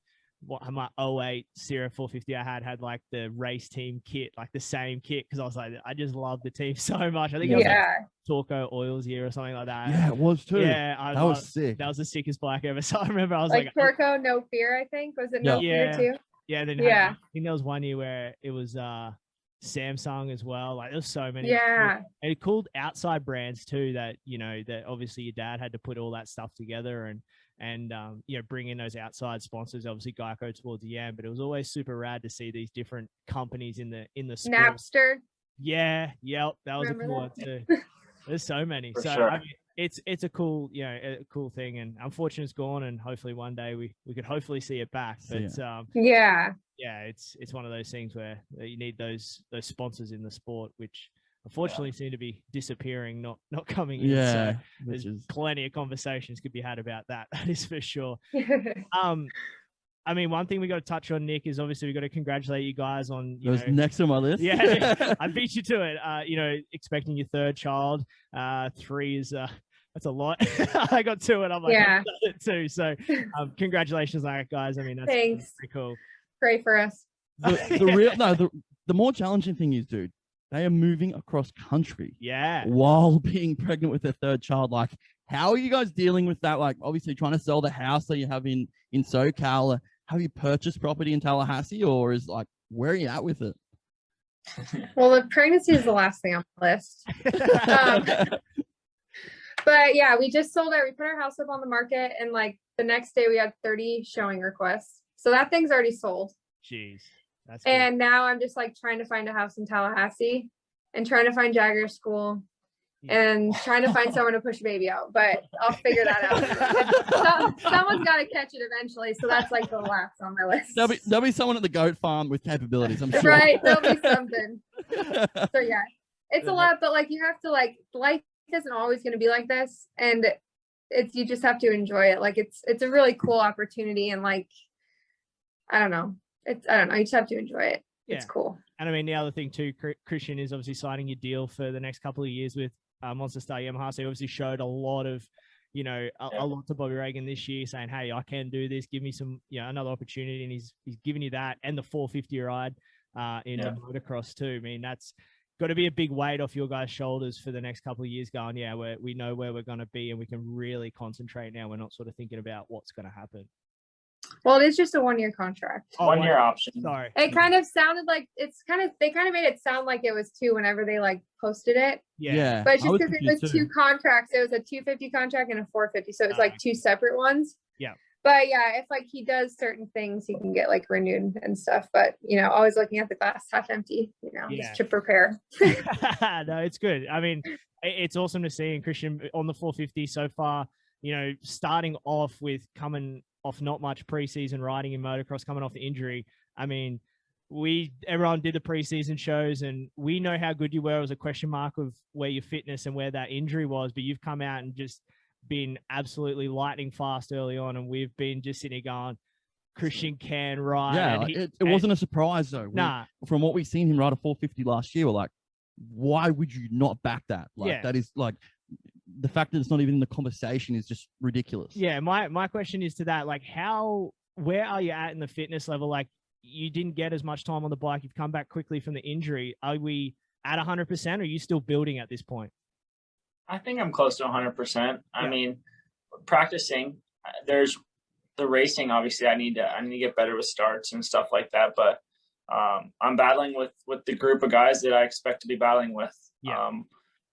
08 Sierra 450 I had like the race team kit, like the same kit, because I was like, I just love the team so much. I think it was like Torco Oils year or something like that. Yeah, it was too. Yeah, that was sick. That was the sickest bike ever. So I remember I was like Torco No Fear, I think. Was it No Fear too? Yeah, then I think there was one year where it was Samsung as well. Like there's so many and cool outside brands too that that obviously your dad had to put all that stuff together and bring in those outside sponsors, obviously Geico towards the end, but it was always super rad to see these different companies in the sport. Napster. That was a cool one too. There's so many. For so sure. I mean, it's a cool a cool thing, and unfortunately it's gone, and hopefully one day we could hopefully see it back. But it's one of those things where you need those sponsors in the sport, which unfortunately seem to be disappearing, not coming in. So there's plenty of conversations could be had about that. That is for sure. I mean, one thing we got to touch on, Nick, is obviously we got to congratulate you guys on. It was next on my list. Yeah, I beat you to it. Expecting your 3rd child. 3 is that's a lot. I got 2, and I'm like, I've done it too. So, congratulations on that, guys. I mean, that's thanks. Pretty cool. Pray for us. The more challenging thing is, dude, they are moving across country. Yeah. While being pregnant with their 3rd child. Like, how are you guys dealing with that? Like, obviously trying to sell the house that you have in SoCal. Have you purchased property in Tallahassee, or where are you at with it? Well, the pregnancy is the last thing on the list. But yeah, we just sold it. We put our house up on the market, and like the next day we had 30 showing requests. So that thing's already sold. Jeez. That's and now I'm just like trying to find a house in Tallahassee and trying to find Jagger school and trying to find someone to push a baby out, but I'll figure that out. Someone's got to catch it eventually. So that's like the last on my list. There'll be someone at the goat farm with capabilities, I'm sure. Right. There'll be something. So yeah, it's a lot, but like you have to life isn't always going to be like this. And you just have to enjoy it. Like it's a really cool opportunity. And like, I don't know. You just have to enjoy it. Yeah. It's cool. And I mean, the other thing too, Christian, is obviously signing your deal for the next couple of years with Monster Star Yamaha. So he obviously showed a lot of, a lot to Bobby Reagan this year, saying, hey, I can do this. Give me some, another opportunity. And he's giving you that and the 450 ride in the motocross too. I mean, that's got to be a big weight off your guys' shoulders for the next couple of years going, we know where we're going to be and we can really concentrate now. We're not sort of thinking about what's going to happen. Well, it is just a 1-year contract. 1-year option. Sorry. It kind of sounded like they kind of made it sound like it was 2 whenever they like posted it. Yeah. But it's just because it was 2 contracts. It was a 250 contract and a 450. So it was like 2 separate ones. Yeah. But yeah, if like he does certain things, he can get like renewed and stuff. But always looking at the glass half empty, just to prepare. No, it's good. I mean, it's awesome to see. And Christian on the 450 so far, starting off with coming off not much preseason riding in motocross, coming off the injury. I mean, everyone did the preseason shows and we know how good you were. It was a question mark of where your fitness and where that injury was, but you've come out and just been absolutely lightning fast early on. And we've been just sitting here going, Christian can ride. Yeah, it wasn't a surprise though. Nah. From what we've seen him ride a 450 last year, we're like, why would you not back that? That is like, the fact that it's not even in the conversation is just ridiculous. Yeah, my question is to that, like, where are you at in the fitness level? Like, you didn't get as much time on the bike. You've come back quickly from the injury. Are we at 100%? Or are you still building at this point? I think I'm close to 100%. I mean, practicing, there's the racing. Obviously, I need to get better with starts and stuff like that. But I'm battling with the group of guys that I expect to be battling with. Yeah.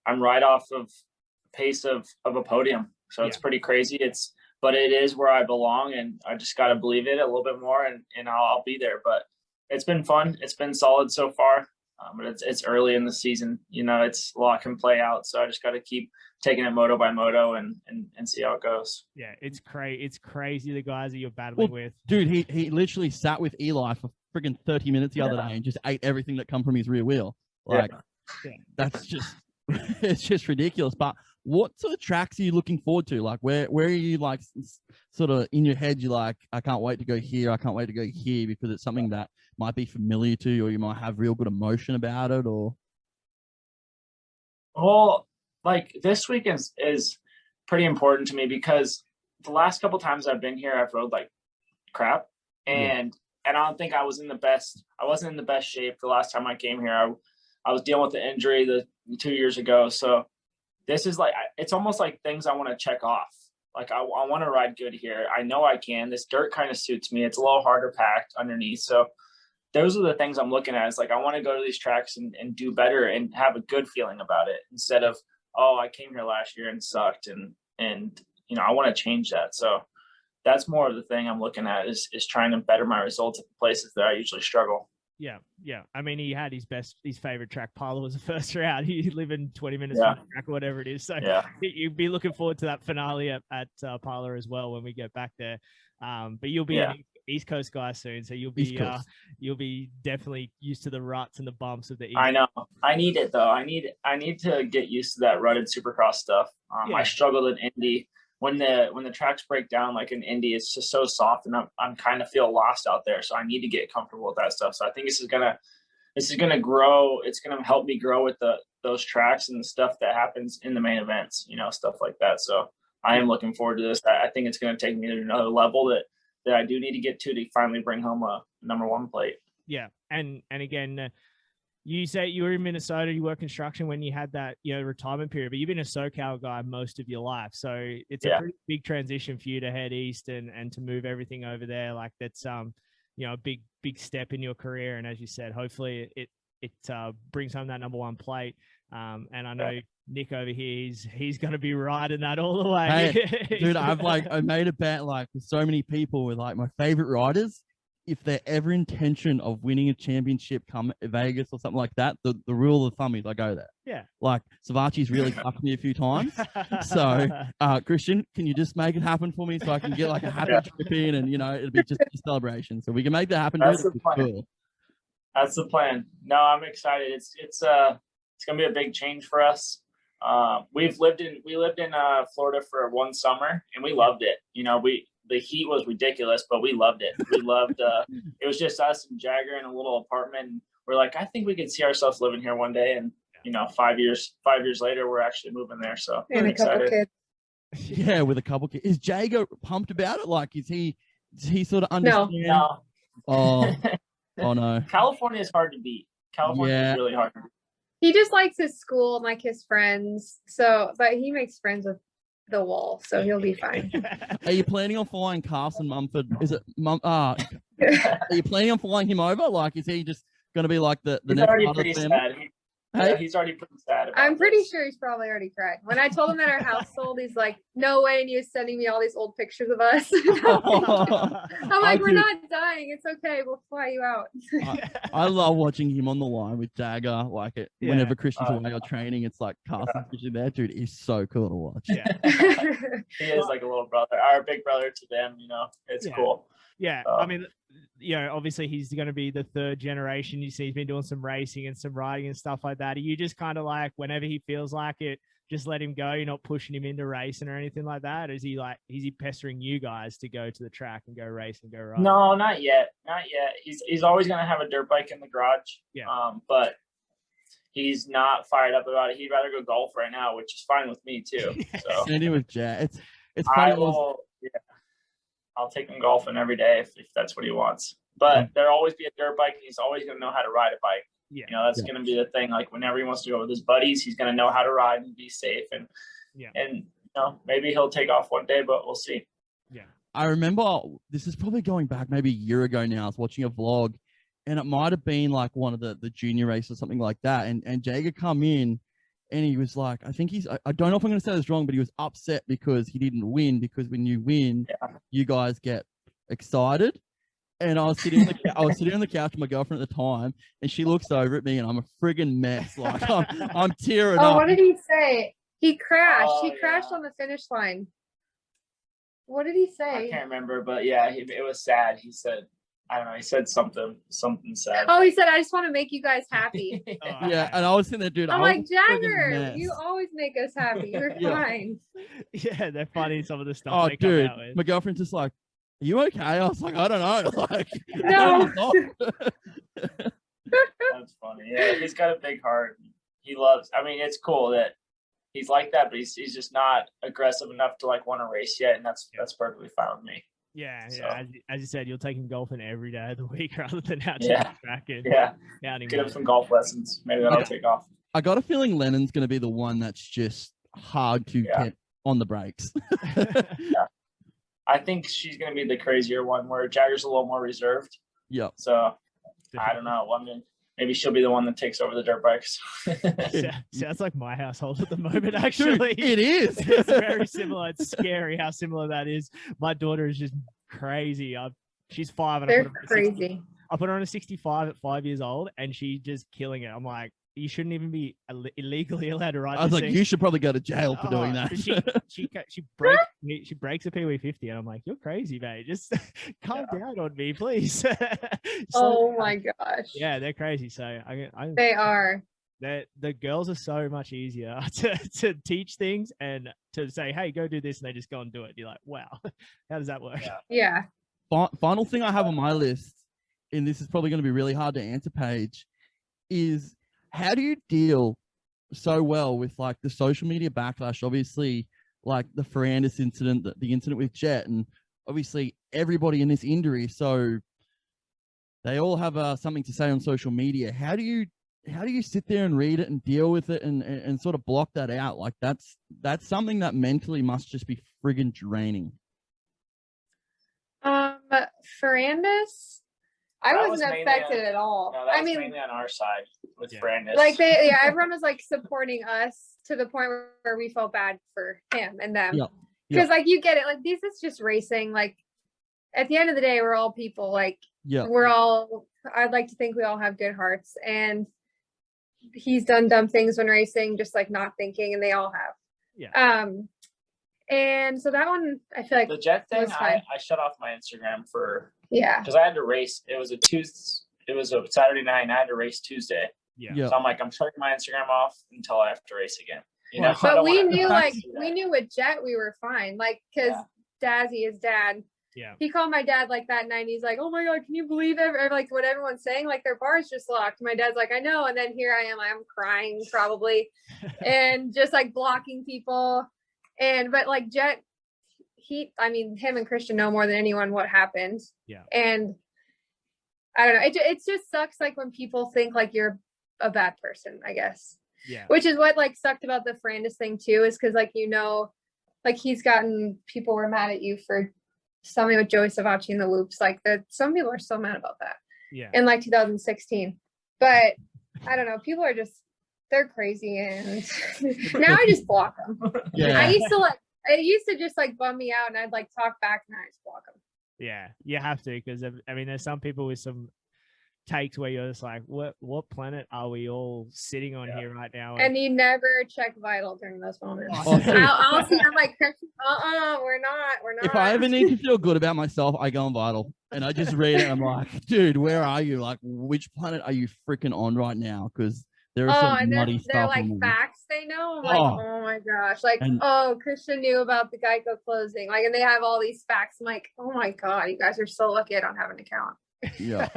I'm right off of pace of a podium. So it's pretty crazy. But it is where I belong, and I just got to believe it a little bit more, and I'll be there. But it's been fun. It's been solid so far. But it's early in the season. You know, it's a lot can play out. So I just got to keep taking it moto by moto and see how it goes. Yeah, it's crazy the guys that you're battling with. Dude, he literally sat with Eli for friggin' 30 minutes the other day and just ate everything that come from his rear wheel. Like, that's just it's just ridiculous. But what sort of tracks are you looking forward to? Like, where are you, like, sort of in your head, you're like, I can't wait to go here, I can't wait to go here, because it's something that might be familiar to you, or you might have real good emotion about it, or? Well, like, this week is pretty important to me, because the last couple times I've been here, I've rode like crap, and I don't think I wasn't in the best shape the last time I came here. I was dealing with the injury the 2 years ago. So this is like, it's almost like things I want to check off. Like, I want to ride good here. I know I can. This dirt kind of suits me. It's a little harder packed underneath. So those are the things I'm looking at. It's like, I want to go to these tracks and do better and have a good feeling about it, instead of, oh, I came here last year and sucked. And, you know, I want to change that. So that's more of the thing I'm looking at, is trying to better my results at the places that I usually struggle. Yeah. I mean, he had his favorite track. Parla was the first round. He lived in 20 minutes from the track or whatever it is. So you'd be looking forward to that finale at Parla as well when we get back there. But you'll be an East Coast guy soon, so you'll be definitely used to the ruts and the bumps of the East. I know. I need it though. I need to get used to that rutted Supercross stuff. I struggled in Indy. When the tracks break down, like in Indy, it's just so soft, and I'm kind of feel lost out there. So I need to get comfortable with that stuff. So I think this is gonna grow. It's gonna help me grow with those tracks and the stuff that happens in the main events, you know, stuff like that. So I am looking forward to this. I think it's gonna take me to another level that I do need to get to finally bring home a #1 plate. Yeah, and again. You say you were in Minnesota, you work construction when you had that, you know, retirement period, but you've been a SoCal guy most of your life. So it's a pretty big transition for you to head east and to move everything over there. Like, that's, you know, a big step in your career. And as you said, hopefully it brings home that #1 plate. And I know Nick over here, he's going to be riding that all the way. Hey, dude, I made a bet, like, with so many people with, like, my favorite riders. If they're ever intention of winning a championship come Vegas or something like that, the rule of thumb is I go there. Yeah. Like, Savachi's really fucked me a few times. So, Christian, can you just make it happen for me so I can get like a happy trip in, and, you know, it'll be just a celebration. So we can make that happen. That's the plan. Cool. That's the plan. No, I'm excited. It's gonna be a big change for us. We lived in Florida for one summer, and we loved it. You know, the heat was ridiculous, but we loved it. We loved, it was just us and Jagger in a little apartment. And we're like, I think we could see ourselves living here one day. And, you know, 5 years later, we're actually moving there. So I'm excited. Yeah, with a couple kids. Is Jagger pumped about it? Like, does he sort of understand? No. Oh no. California is hard to beat. California is really hard to beat. He just likes his school, like his friends. So, but he makes friends with the wall, so he'll be fine. Are you planning on flying Carson Mumford? Is it are you planning on flying him over? Like, is he just going to be like the he's next already part pretty of the family? sad. Yeah, he's already pretty sad about I'm pretty this. sure he's probably already cried. When I told him that our house sold, he's like, no way, and he was sending me all these old pictures of us. I'm like, we're not dying, it's okay, we'll fly you out. I love watching him on the line with Jagger. Like, whenever Christian's away or training, it's like Carson's picture there. Dude, is so cool to watch. He is like a little brother, our big brother to them, you know. It's cool. Yeah, I mean, you know, obviously he's going to be the third generation. You see, he's been doing some racing and some riding and stuff like that. Are you just kind of like, whenever he feels like it, just let him go? You're not pushing him into racing or anything like that? Or is he pestering you guys to go to the track and go race and go ride? No, not yet. He's always going to have a dirt bike in the garage. Yeah. But he's not fired up about it. He'd rather go golf right now, which is fine with me too. So send him with Jag. It's funny. I'll take him golfing every day if that's what he wants. But there'll always be a dirt bike, and he's always going to know how to ride a bike. Yeah. You know, that's going to be the thing. Like, whenever he wants to go with his buddies, he's going to know how to ride and be safe. And you know, maybe he'll take off one day, but we'll see. Yeah. I remember, this is probably going back maybe a year ago now. I was watching a vlog, and it might have been like one of the junior races or something like that. And Jagger come in, and he was like, I think I don't know if I'm going to say this wrong, but he was upset because he didn't win, because when you win, you guys get excited. And I was sitting on the couch with my girlfriend at the time, and she looks over at me, and I'm a friggin' mess. Like I'm tearing up. Oh, what did he say? He crashed. He crashed on the finish line. What did he say? I can't remember, but yeah, it was sad. He said, I don't know. He said something sad. Oh, he said, I just want to make you guys happy. Yeah, and I was sitting there, dude. I'm like, Jagger, you always make us happy. You're fine. Yeah, they're funny, some of the stuff Oh, they come dude, out with. my girlfriend's just like, are you okay? I was like, I don't know. Like, No. That's funny. Yeah, he's got a big heart. He loves. I mean, it's cool that he's like that, but he's just not aggressive enough to like want to race yet, and that's perfectly fine with me. Yeah, So. yeah. As you said, you'll take him golfing every day of the week rather than out to Yeah. the track and Get him some golf lessons. Maybe that'll take off. I got a feeling Lennon's going to be the one that's just hard to get on the brakes. I think she's going to be the crazier one, where Jagger's a little more reserved. Yep. So I don't know. I mean, maybe she'll be the one that takes over the dirt bikes. Sounds like my household at the moment, actually. Dude, it is. It's very similar. It's scary how similar that is. My daughter is just crazy. She's 5 and They're crazy. I put her on a 65 at 5 years old, and she's just killing it. I'm like, you shouldn't even be illegally allowed to ride. I was like, you should probably go to jail for doing that. She breaks a PW50, and I'm like, you're crazy, mate. Just calm down on me, please. My gosh. Yeah, they're crazy. So They are. The girls are so much easier to teach things and to say, hey, go do this, and they just go and do it. You're like, wow, how does that work? Yeah. Final thing I have on my list, and this is probably going to be really hard to answer, Paige, is how do you deal so well with like the social media backlash? Obviously, like the Ferrandis incident, the incident with Jet, and obviously everybody in this industry. So they all have something to say on social media. How do you sit there and read it and deal with it and sort of block that out? Like that's something that mentally must just be friggin' draining. Ferrandis, I wasn't affected at all. No, that was mainly on our side with Brandis. Like everyone was like supporting us to the point where we felt bad for him and them. Because like you get it, like this is just racing. Like at the end of the day, we're all people. Like I'd like to think we all have good hearts, and he's done dumb things when racing, just like not thinking, and they all have. Yeah. And so that one, I feel like the Jet thing, I shut off my Instagram for because I had to race. It was a Saturday night, and I had to race Tuesday. So I'm like, I'm shutting my Instagram off until I have to race again. You know, but we knew with Jet we were fine, like because Dazzy, his dad, he called my dad like that night, and he's like, oh my god, can you believe it? Like what everyone's saying, like their bar's just locked. My dad's like, I know. And then here I am, I'm crying probably and just like blocking people. But like Jet, him and Christian know more than anyone what happened. And I don't know, it just sucks like when people think like you're a bad person, I guess. Which is what like sucked about the Ferrandis thing too, is because like like he's gotten people were mad at you for something with Joey Savacci in the loops, like that some people are still mad about that in like 2016. But I don't know, people are just, they're crazy, and now I just block them. It used to just like bum me out, and I'd like talk back, and I just block them. Yeah, you have to, because I mean, there's some people with some takes where you're just like, what planet are we all sitting on here right now? And you never check Vital during those moments. I'll see. I'm like, we're not. If I ever need to feel good about myself, I go on Vital and I just read it. And I'm like, dude, where are you? Like, which planet are you freaking on right now? Because there are some nutty stuff. They're like facts they know. I'm like, oh my gosh. Like, Christian knew about the Geico closing. Like, and they have all these facts. I'm like, oh my God, you guys are so lucky I don't have an account. Yeah.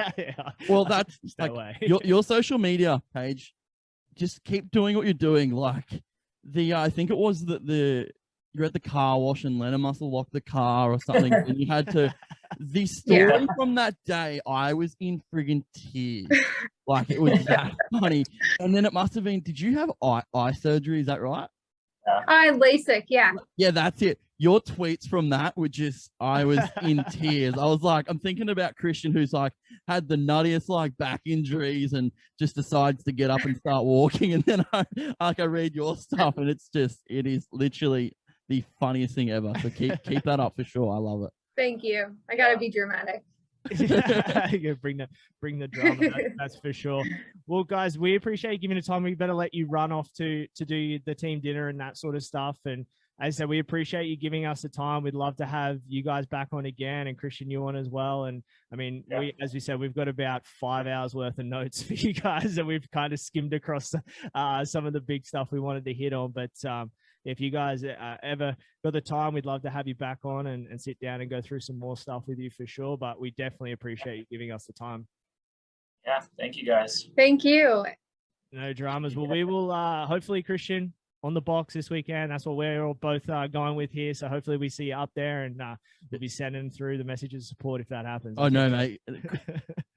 Well, that's like your social media page. Just keep doing what you're doing. Like I think it was you're at the car wash and Lennon must have locked the car or something, and you had to. The story from that day, I was in friggin' tears. Like it was that funny. And then it must have been. Did you have eye surgery? Is that right? LASIK, yeah. Yeah, that's it. Your tweets from that were just, I was in tears. I was like, I'm thinking about Christian, who's like had the nuttiest like back injuries and just decides to get up and start walking. And then I read your stuff, and it is literally the funniest thing ever. So keep that up for sure. I love it. Thank you. I gotta be dramatic. Yeah, bring the drama. That's for sure. Well, guys, we appreciate you giving the time. We better let you run off to do the team dinner and that sort of stuff. And as I said, we appreciate you giving us the time. We'd love to have you guys back on again, and Christian, you on as well. And I mean, as we said, we've got about 5 hours worth of notes for you guys, and we've kind of skimmed across some of the big stuff we wanted to hit on. But if you guys ever got the time, we'd love to have you back on and sit down and go through some more stuff with you for sure. But we definitely appreciate you giving us the time. Yeah, thank you guys. Thank you. No dramas. Well, we will hopefully, Christian, on the box this weekend. That's what we're all both going with here. So hopefully we see you up there, and we'll be sending through the messages of support if that happens. Oh, no, mate.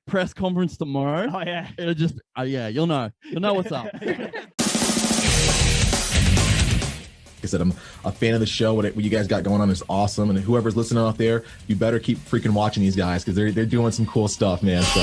Press conference tomorrow. Oh, yeah. It'll just, you'll know what's up. I said, I'm a fan of the show. What you guys got going on is awesome. And whoever's listening out there, you better keep freaking watching these guys, because they're doing some cool stuff, man. So